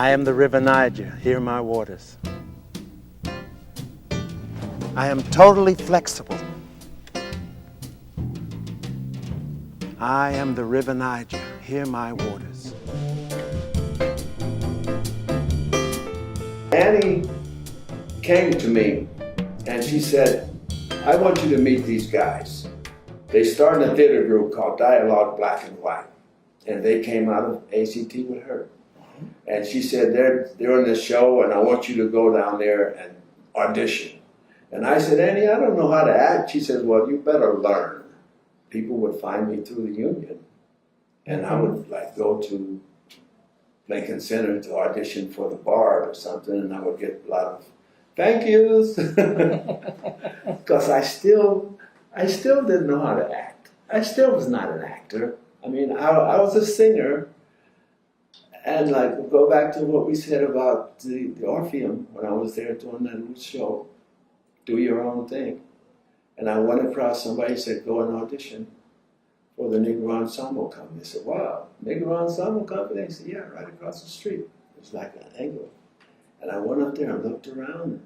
I am the river Niger, hear my waters. I am totally flexible. I am the river Niger, hear my waters. Annie came to me and she said, I want you to meet these guys. They started a theater group called Dialogue Black and White, and they came out of ACT with her. And she said, they're in this show and I want you to go down there and audition. And I said, Annie, I don't know how to act. She says, well, you better learn. People would find me through the union. And I would like go to Lincoln Center to audition for the bar or something, and I would get a lot of thank yous. Because I still didn't know how to act. I still was not an actor. I mean, I was a singer. And like, go back to what we said about the Orpheum when I was there doing that little show, do your own thing. And I went across, somebody said, go and audition for the Negro Ensemble Company. I said, wow, Negro Ensemble Company? I said, yeah, right across the street. It was like an angle. And I went up there and looked around, and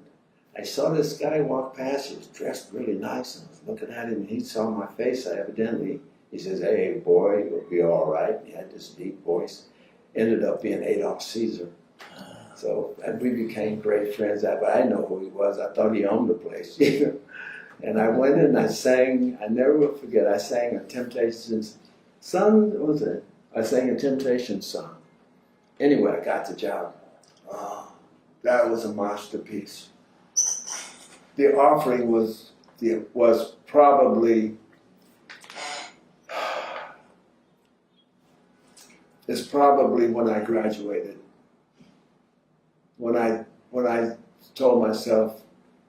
I saw this guy walk past. He was dressed really nice. I was looking at him, and he saw my face. He says, hey, boy, you'll be all right. He had this deep voice. Ended up being Adolph Caesar. So, and we became great friends. But I didn't know who he was. I thought he owned the place. And I went in and I sang, I never will forget, I sang a Temptations song, what was it? I sang a Temptations song. Anyway, I got the job. Oh, that was a masterpiece. The offering was probably, it's probably when I graduated. When I told myself,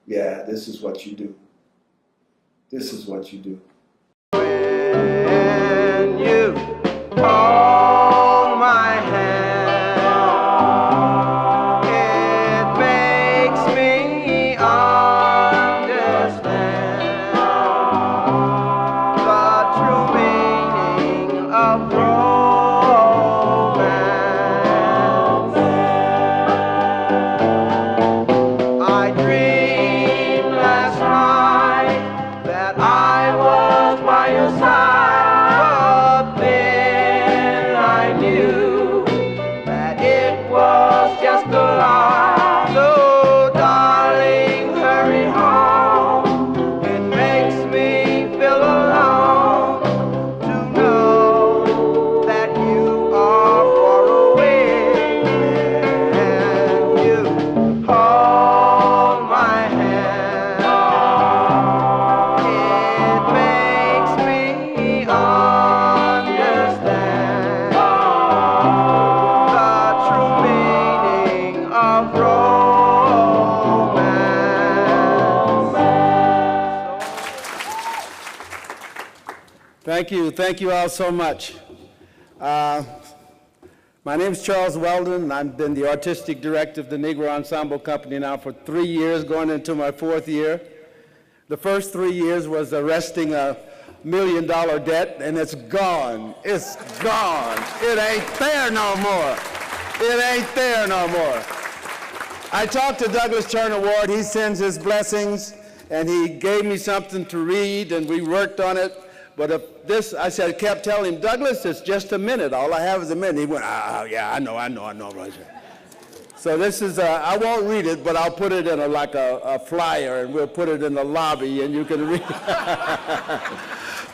yeah, this is what you do. This is what you do. When you hold my hand, it makes me understand the true meaning of romance. I dreamed last night that I was by your side, but then I knew that it was just a lie. So darling, hurry home. It makes me feel alone to know that you are far away. When you hold my hand, it makes me understand the true meaning of romance. Thank you all so much. My name is Charles Weldon, and I've been the artistic director of the Negro Ensemble Company now for 3 years, going into my 4th year. The first 3 years was arresting a $1 million debt, and it's gone. It's gone. It ain't there no more. It ain't there no more. I talked to Douglas Turner Ward. He sends his blessings, and he gave me something to read, and we worked on it. But if this, I said, kept telling him, Douglas, it's just a minute. All I have is a minute. He went, yeah, I know, Roger. So this is, I won't read it, but I'll put it in like a flyer, and we'll put it in the lobby, and you can read it.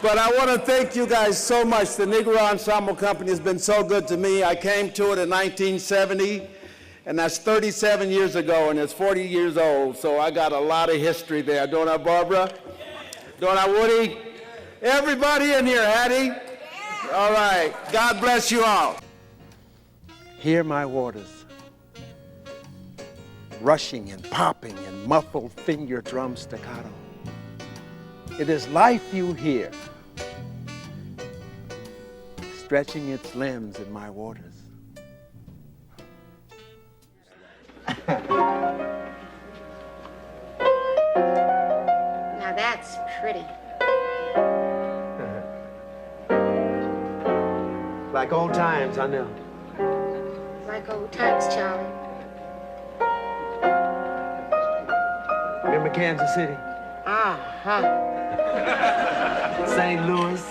But I want to thank you guys so much. The Negro Ensemble Company has been so good to me. I came to it in 1970, and that's 37 years ago, and it's 40 years old, so I got a lot of history there. Don't I, Barbara? Don't I, Woody? Everybody in here, Hattie? All right. God bless you all. Hear my waters, rushing and popping in muffled finger drum staccato. It is life you hear, stretching its limbs in my waters. Now that's pretty. Like old times, I know. Like like old times, Charlie. Remember Kansas City? Uh-huh. St. Louis?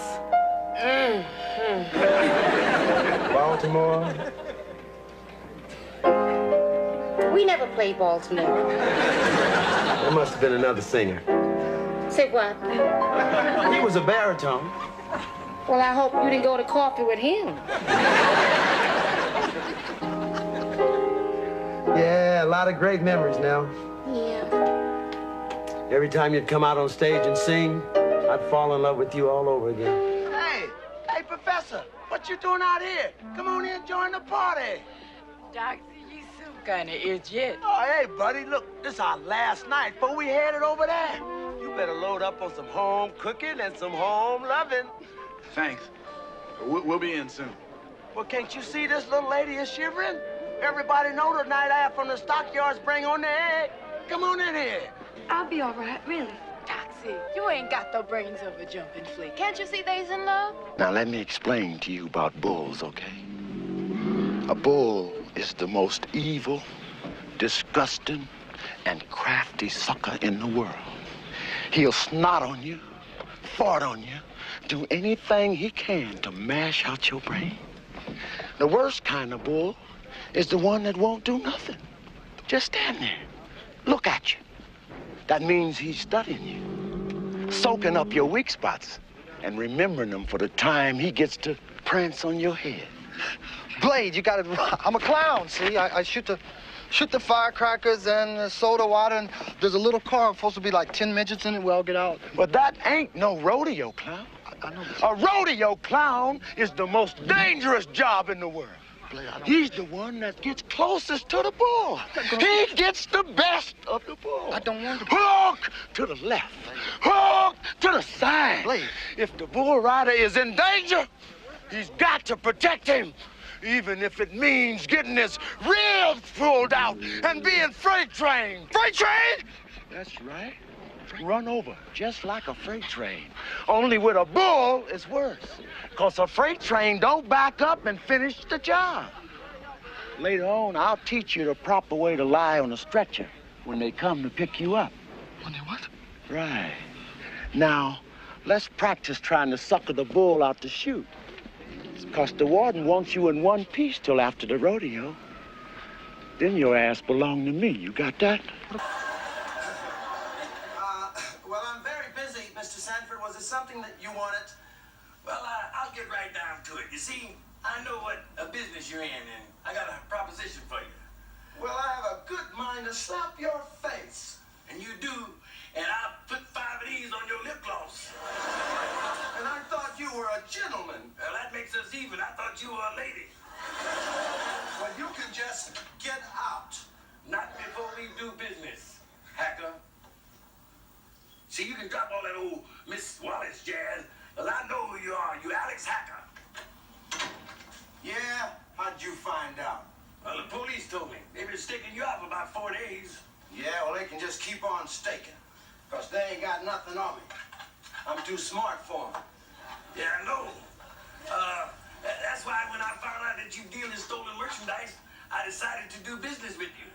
Baltimore? We never played Baltimore. There must have been another singer. Say what? He was a baritone. Well, I hope you didn't go to coffee with him. Yeah, a lot of great memories now. Yeah. Every time you'd come out on stage and sing, I'd fall in love with you all over again. Hey, Professor, what you doing out here? Come on in, join the party. Doctor, you so kind of idiot. Oh, hey, buddy, look, this is our last night before we headed over there. You better load up on some home cooking and some home loving. Thanks. We'll be in soon. Well, can't you see this little lady is shivering? Everybody know the night out from the stockyards bring on the egg. Come on in here. I'll be all right, really. Doxy, you ain't got the brains of a jumping flea. Can't you see they's in love? Now, let me explain to you about bulls, okay? A bull is the most evil, disgusting, and crafty sucker in the world. He'll snot on you, fart on you, do anything he can to mash out your brain. The worst kind of bull is the one that won't do nothing. Just stand there, look at you. That means he's studying you, soaking up your weak spots, and remembering them for the time he gets to prance on your head. Blade, you got it. I'm a clown, see? I shoot the firecrackers and the soda water, and there's a little car supposed to be like 10 midgets in it. We all get out. But that ain't no rodeo clown. I know. A rodeo clown is the most dangerous job in the world. Blade, I don't... He's the one that gets closest to the bull. He gets the best of the bull. I don't want to... Hook to the left. Hook to the side. Blade. If the bull rider is in danger, he's got to protect him, even if it means getting his ribs pulled out and being freight trained. Freight trained? That's right. Run over, just like a freight train. Only with a bull, it's worse. Because a freight train don't back up and finish the job. Later on, I'll teach you the proper way to lie on a stretcher when they come to pick you up. When they what? Right. Now, let's practice trying to sucker the bull out the chute. Because the warden wants you in one piece till after the rodeo. Then your ass belong to me. You got that? Well, I'm very busy, Mr. Sanford. Was it something that you wanted? Well, I'll get right down to it. You see, I know what a business you're in, and I got a proposition for you. Well, I have a good mind to slap your face. And you do, and I'll put 5 of these on your lip gloss. And I thought you were a gentleman. Well, that makes us even. I thought you were a lady. Well, you can just get out. Not before we do business, hacker. See, you can drop all that old Miss Wallace jazz. Well, I know who you are. You Alex Hacker. Yeah? How'd you find out? Well, the police told me. They've been sticking you out for about 4 days. Yeah, well, they can just keep on staking. Because they ain't got nothing on me. I'm too smart for them. Yeah, I know. That's why when I found out that you deal in stolen merchandise, I decided to do business with you.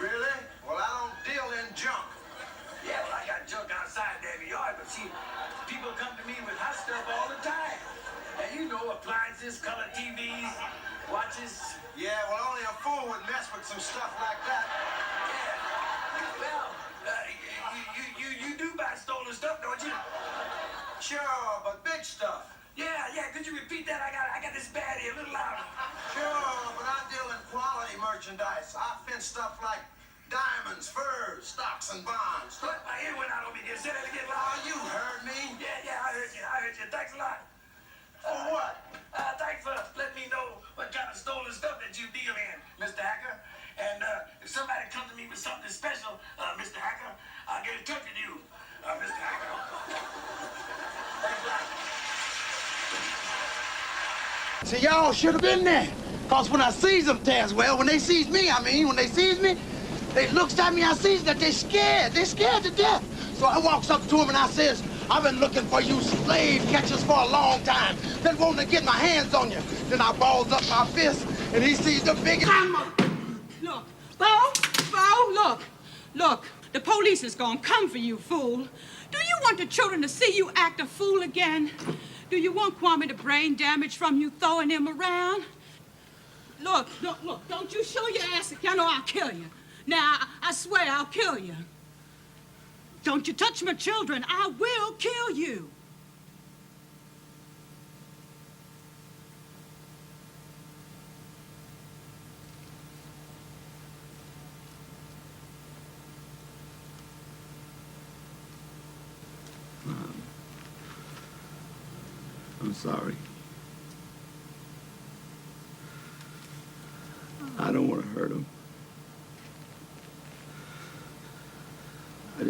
Really? Well, I don't deal in junk. Yeah, well, I got junk outside there in the yard, but see, people come to me with hot stuff all the time. And you know, appliances, color TVs, watches. Yeah, well, only a fool would mess with some stuff like that. Yeah. Well, you do buy stolen stuff, don't you? Sure, but big stuff. Yeah, could you repeat that? I got this bad here, a little louder. Sure, but I deal in quality merchandise. I fin stuff like diamonds, furs, stocks, and bonds. What? My ear went out on me there. Say that again Oh, loud. you heard me. Yeah, I heard you. Thanks a lot. For what? Thanks for letting me know what kind of stolen stuff that you deal in, Mr. Hacker. And if somebody comes to me with something special, Mr. Hacker, I'll get in touch with you, Mr. Hacker. Thanks a lot. See, y'all should have been there. Because when I sees them, Tazwell, when they sees me, when they sees me, they looks at me, I sees that they're scared. They're scared to death. So I walks up to them and I says, I've been looking for you slave catchers for a long time. Been wanting to get my hands on you. Then I balls up my fist and he sees the big... Look, Bo, look. The police is gonna come for you, fool. Do you want the children to see you act a fool again? Do you want Kwame the brain damage from you throwing him around? Look, don't you show your ass again or I'll kill you. Now, I swear I'll kill you. Don't you touch my children, I will kill you. I'm sorry. I don't want to hurt him.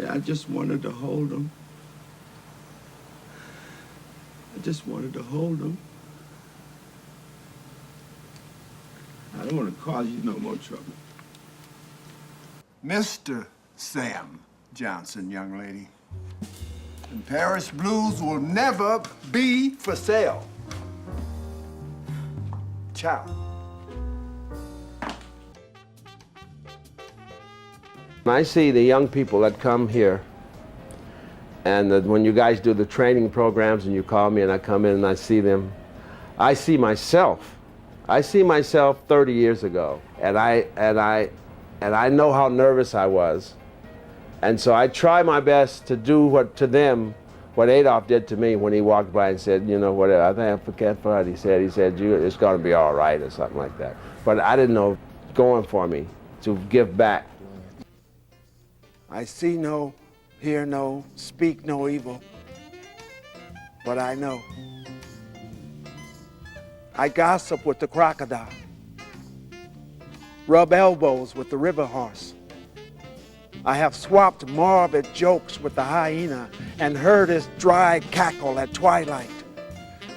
I just wanted to hold him. I just wanted to hold him. I don't want to cause you no more trouble. Mr. Sam Johnson, young lady. And Paris Blues will never be for sale. Ciao. I see the young people that come here, and when you guys do the training programs and you call me and I come in and I see them, I see myself. I see myself 30 years ago, and I know how nervous I was. And so I try my best to do to them what Adolf did to me when he walked by and said, you know what, I think I forget what he said. He said, it's going to be all right or something like that. But I didn't know going for me to give back. I see no, hear no, speak no evil, but I know. I gossip with the crocodile, rub elbows with the river horse. I have swapped morbid jokes with the hyena and heard his dry cackle at twilight.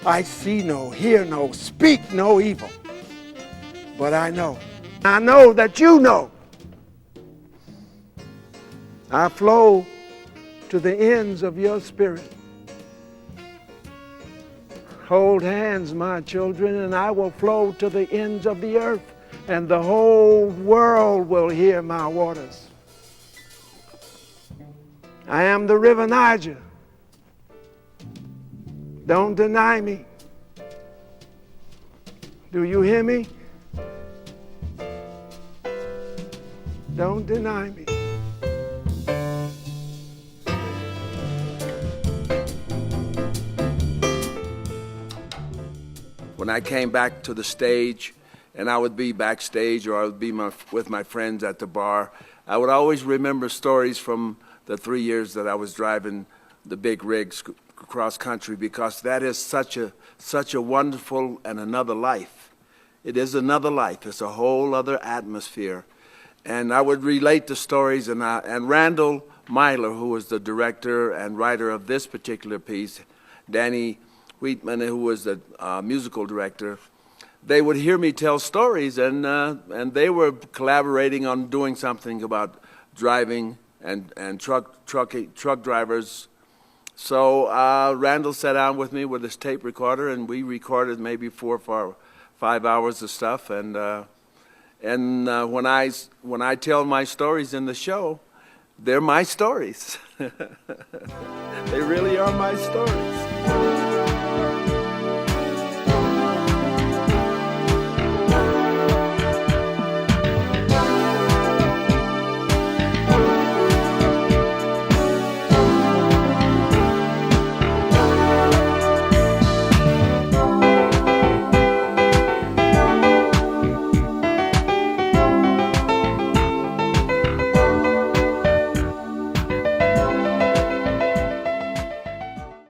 I see no, hear no, speak no evil, but I know. I know that you know. I flow to the ends of your spirit. Hold hands, my children, and I will flow to the ends of the earth, and the whole world will hear my waters. I am the river Niger. Don't deny me. Do you hear me? Don't deny me. When I came back to the stage, and I would be backstage or I would be with my friends at the bar, I would always remember stories from the 3 years that I was driving the big rigs across country, because that is such a wonderful and another life. It is another life. It's a whole other atmosphere. And I would relate the stories, and Randall Myler, who was the director and writer of this particular piece, Danny Wheatman, who was the musical director, they would hear me tell stories, and they were collaborating on doing something about driving and truck drivers. So Randall sat down with me with his tape recorder, and we recorded maybe 4 or 5 hours of stuff. And when I tell my stories in the show, they're my stories. They really are my stories.